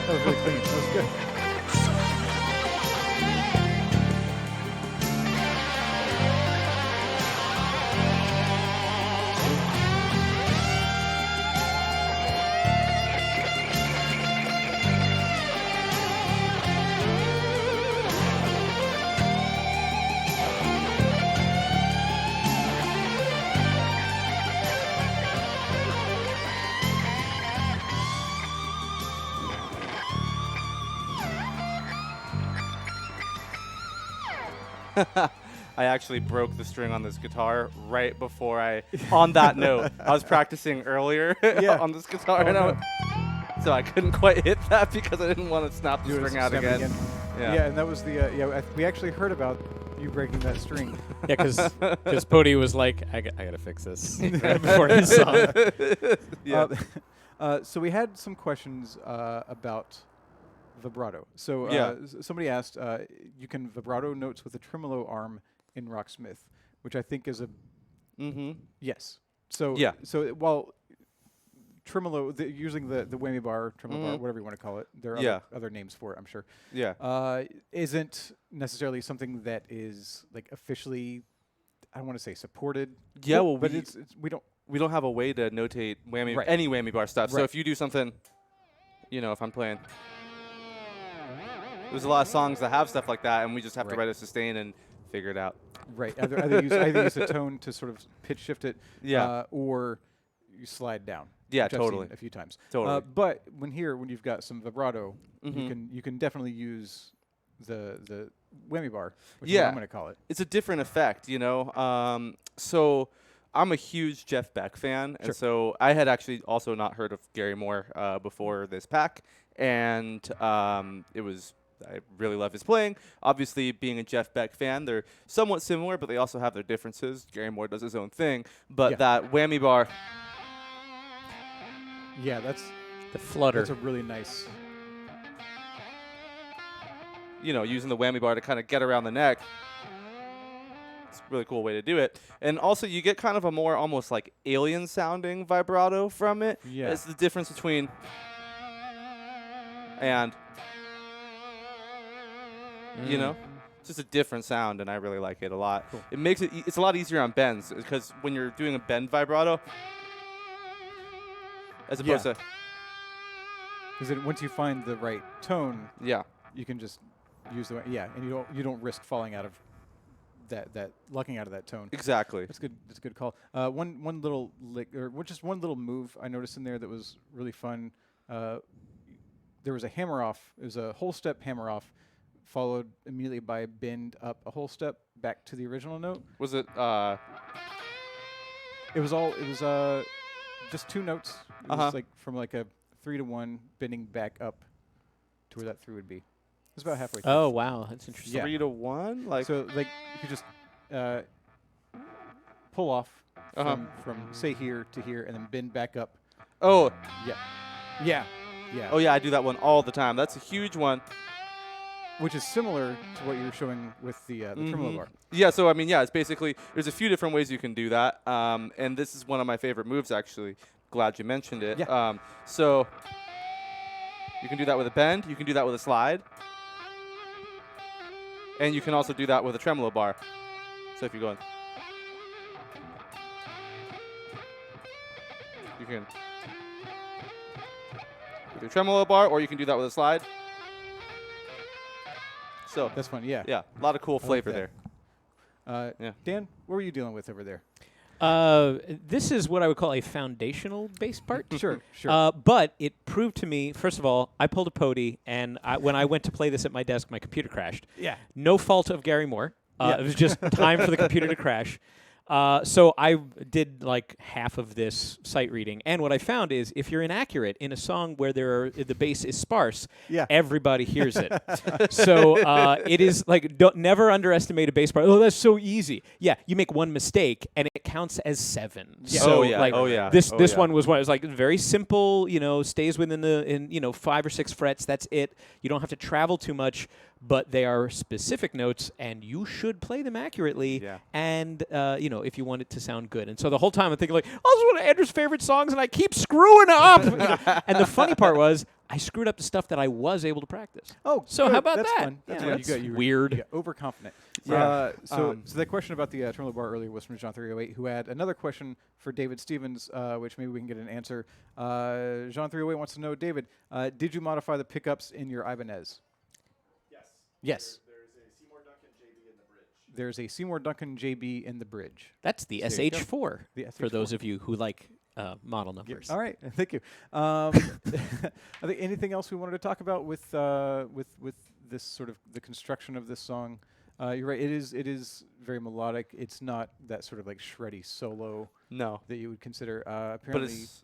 That was really clean. That was good. I actually broke the string on this guitar right before on that note. I was practicing earlier on this guitar, so I couldn't quite hit that because I didn't want to snap the string out again. Yeah, and that was the we actually heard about you breaking that string. Yeah, because Pody was like, I gotta fix this right before this song. So we had some questions about vibrato. So somebody asked, you can vibrato notes with a tremolo arm in Rocksmith, which I think is a yes. So So while tremolo, using the whammy bar, tremolo bar, whatever you want to call it, there are other names for it, I'm sure. Yeah. Isn't necessarily something that is like officially, I don't want to say supported. Yeah, well, but we don't have a way to notate any whammy bar stuff. So if you do something, if I'm playing, there's a lot of songs that have stuff like that, and we just have to write a sustain and figure it out. Right. Either use a tone to sort of pitch shift it, or you slide down. Yeah, which totally. I've seen a few times. Totally. But when you've got some vibrato, you can definitely use the whammy bar, which is what I'm going to call it. It's a different effect, So I'm a huge Jeff Beck fan, and so I had actually also not heard of Gary Moore before this pack, and I really love his playing. Obviously, being a Jeff Beck fan, they're somewhat similar, but they also have their differences. Gary Moore does his own thing, but that whammy bar. Yeah, that's the flutter. That's a really nice. Using the whammy bar to kind of get around the neck. It's a really cool way to do it. And also, you get kind of a more almost like alien-sounding vibrato from it. Yeah. It's the difference between and, it's just a different sound, and I really like it a lot. Cool. It makes it's a lot easier on bends, because when you're doing a bend vibrato, as opposed to... Because once you find the right tone, you can just use and you don't risk falling out of that lucking out of that tone. Exactly. That's good. That's a good call. One little lick, or just one little move I noticed in there that was really fun. There was a hammer off. It was a whole step hammer off, followed immediately by a bend up a whole step back to the original note. Was it? It was just two notes. It was like from like a 3-to-1 bending back up to where that 3 would be. It's about halfway through. Oh wow, that's interesting. Yeah. 3-to-1, like so, like you could just pull off from say here to here, and then bend back up. Oh. Yeah. Oh yeah, I do that one all the time. That's a huge one. Which is similar to what you're showing with the tremolo bar. Yeah, so I mean, it's basically, there's a few different ways you can do that, and this is one of my favorite moves, actually. Glad you mentioned it. Yeah. So you can do that with a bend, you can do that with a slide, and you can also do that with a tremolo bar. So if you're going, you can with your tremolo bar, or you can do that with a slide. So that's fun. Yeah. Yeah, a lot of cool flavor there. Dan, what were you dealing with over there? This is what I would call a foundational bass part. Sure. But it proved to me, first of all, I pulled a Pody, and when I went to play this at my desk, my computer crashed. Yeah. No fault of Gary Moore. It was just time for the computer to crash. So I did like half of this sight reading, and what I found is if you're inaccurate in a song where the bass is sparse, everybody hears it. So it is like never underestimate a bass part. Oh, that's so easy. Yeah, you make one mistake and it counts as 7. Yeah. So this one was like very simple. Stays within 5 or 6 frets. That's it. You don't have to travel too much. But they are specific notes, and you should play them accurately. Yeah. And if you want it to sound good. And so the whole time I'm thinking like, oh, this is one of Andrew's favorite songs, and I keep screwing up. And the funny part was I screwed up the stuff that I was able to practice. Oh, so good. how about that's that? Fun. That's Yeah, fun. that's You were weird. Overconfident. Yeah. So that question about the tremolo bar earlier was from John 308, who had another question for David Stevens, which maybe we can get an answer. John 308 wants to know, David, did you modify the pickups in your Ibanez? Yes. There's a Seymour Duncan JB in the bridge. That's the There you go. SH4, The SH4. for those of you who like model numbers. All right, thank you. I think anything else we wanted to talk about with this sort of the construction of this song? You're right. It is very melodic. It's not that sort of like shreddy solo No, that you would consider. but Apparently, it's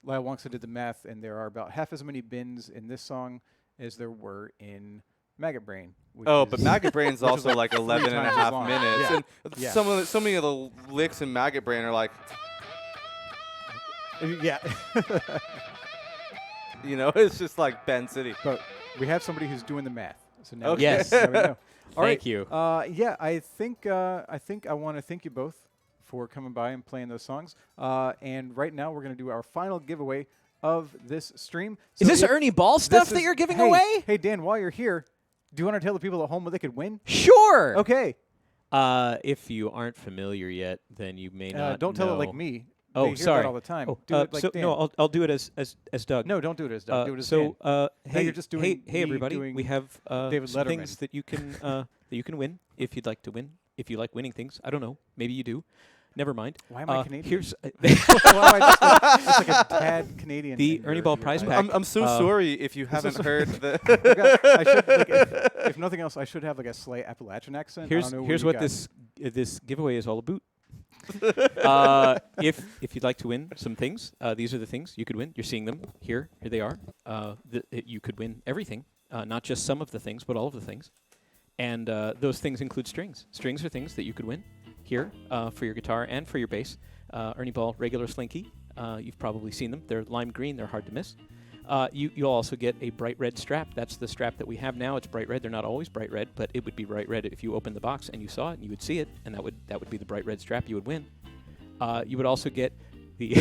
Lyle Wongsa did the math, and there are about half as many bins in this song as there were in Maggot Brain. Which oh, is but Maggot Brain's which is also like like 11 and a times as half long. minutes, Yeah. and Yeah. so many of the licks in Maggot Brain are like, yeah. it's just like Bend City. But we have somebody who's doing the math. So now Okay. Yes. now we know. All right. Thank you. Yeah, I think I want to thank you both for coming by and playing those songs. And right now we're going to do our final giveaway of this stream. Is So this if Ernie Ball stuff this that is- you're giving hey, away? Hey Dan, while you're here, do you want to tell the people at home what they could win? Sure. Okay. If you aren't familiar yet, then you may not. Don't tell it know. like me. Oh, They hear sorry. that all the time. Oh, do it like so Dan. no, I'll do it as Doug. No, don't do it as Doug. Do it as so Dan. hey, you're just doing hey me everybody, doing we have David some Letterman. things that you can win if you'd like to win. If you like winning things, I don't know, maybe you do. Never mind. Why am I Canadian? Here's Why am I just like a tad Canadian. The in Ernie your- Ball your prize eyes? pack. I'm so sorry if you haven't heard the. I should, like, if nothing else, I should have like a slight Appalachian accent. I don't know here's you what got. this giveaway is all about. If you'd like to win some things, these are the things you could win. You're seeing them here. Here they are. You could win everything, not just some of the things, but all of the things. And those things include strings. Strings are things that you could win here for your guitar and for your bass. Ernie Ball regular slinky. You've probably seen them. They're lime green. They're hard to miss. You'll also get a bright red strap. That's the strap that we have now. It's bright red. They're not always bright red, but it would be bright red if you opened the box and you saw it and you would see it, and that would be the bright red strap you would win. You would also get the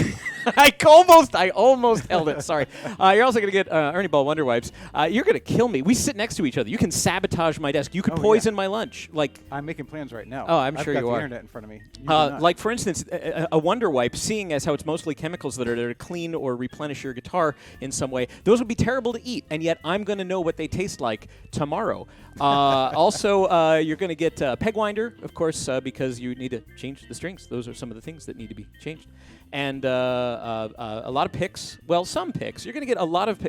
I almost held it. Sorry. You're also going to get Ernie Ball Wonder Wipes. You're going to kill me. We sit next to each other. You can sabotage my desk. You could Oh, yeah. poison my lunch. Like I'm making plans right now. Oh, I'm I've sure got you the are. internet in front of me. You do not. like for instance, a Wonder Wipe, seeing as how it's mostly chemicals that are there to clean or replenish your guitar in some way, those would be terrible to eat, and yet I'm going to know what they taste like tomorrow. Also, you're going to get a peg winder, of course, because you need to change the strings. Those are some of the things that need to be changed. And a lot of picks. Well, some picks. You're going to get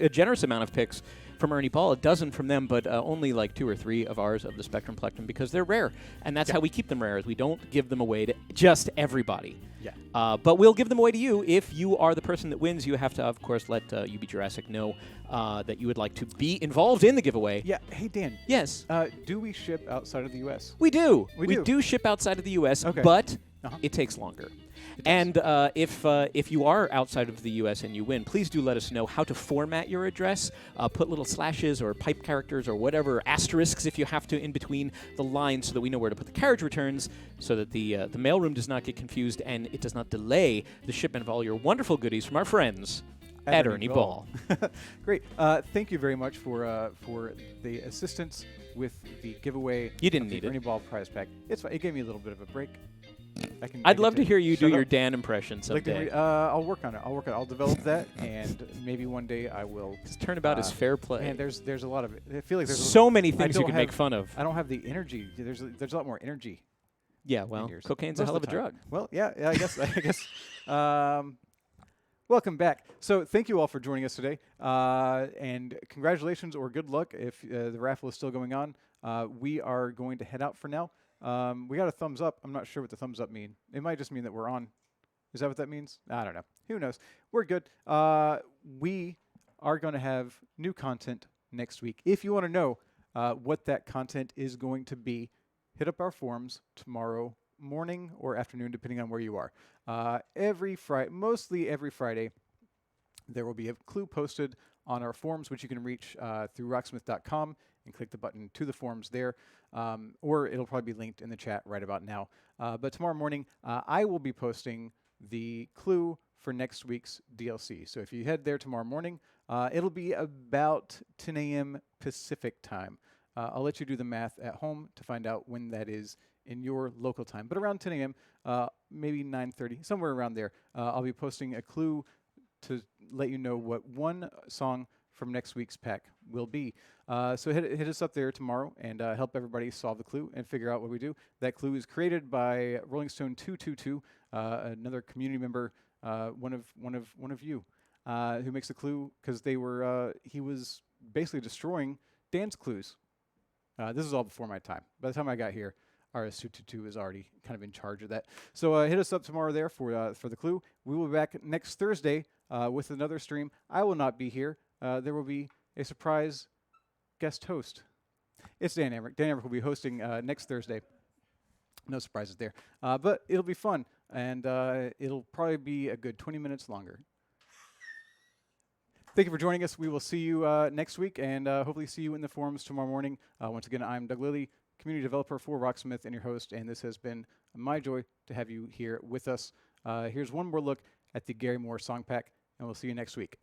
a generous amount of picks from Ernie Ball, a dozen from them, but only like 2 or 3 of ours of the Spectrum Plectrum because they're rare. And that's how we keep them rare, is we don't give them away to just everybody. Yeah. But we'll give them away to you. If you are the person that wins, you have to, of course, let UB Jurassic know that you would like to be involved in the giveaway. Yeah. Hey Dan. Yes. Do we ship outside of the U.S.? We do. We do. ship outside of the U.S., Okay. but Uh-huh. it takes longer. And if you are outside of the U.S. and you win, please do let us know how to format your address. Put little slashes or pipe characters or whatever, asterisks if you have to, in between the lines so that we know where to put the carriage returns, so that the mailroom does not get confused and it does not delay the shipment of all your wonderful goodies from our friends at Ernie Ball. Great. Thank you very much for the assistance with the giveaway. You didn't of the need it. Ernie Ball prize pack. It's fine. It gave me a little bit of a break. I'd love to hear you do shut your up. Dan impression Like to someday. I'll work on it. I'll develop that, and maybe one day I will. Just turnabout is fair play. Man, there's a lot of. I feel like there's so many I things you don't can make have- fun of. I don't have the energy. There's a lot more energy. Yeah, well, yours. cocaine's a Most hell of a the time. drug. Well, yeah, I guess. Welcome back. So thank you all for joining us today, and congratulations or good luck if the raffle is still going on. We are going to head out for now. We got a thumbs up. I'm not sure what the thumbs up mean. It might just mean that we're on. Is that what that means? I don't know. Who knows? We're good. We are going to have new content next week. If you want to know what that content is going to be, hit up our forums tomorrow morning or afternoon, depending on where you are. Mostly every Friday, there will be a clue posted on our forums, which you can reach through rocksmith.com and click the button to the forums there, or it'll probably be linked in the chat right about now. But tomorrow morning, I will be posting the clue for next week's DLC. So if you head there tomorrow morning, it'll be about 10 a.m. Pacific time. I'll let you do the math at home to find out when that is in your local time. But around 10 a.m., maybe 9:30, somewhere around there, I'll be posting a clue to let you know what one song from next week's pack will be. So hit us up there tomorrow and help everybody solve the clue and figure out what we do. That clue is created by Rolling Stone 222, another community member, one of you, who makes the clue because he was basically destroying Dan's clues. This is all before my time. By the time I got here, RS222 is already kind of in charge of that. So hit us up tomorrow there for the clue. We will be back next Thursday with another stream. I will not be here. There will be a surprise guest host. It's Dan Emmerich. Dan Emmerich will be hosting next Thursday. No surprises there. But it'll be fun, and it'll probably be a good 20 minutes longer. Thank you for joining us. We will see you next week, and hopefully see you in the forums tomorrow morning. Once again, I'm Doug Lilly, community developer for Rocksmith and your host, and this has been my joy to have you here with us. Here's one more look at the Gary Moore song pack, and we'll see you next week.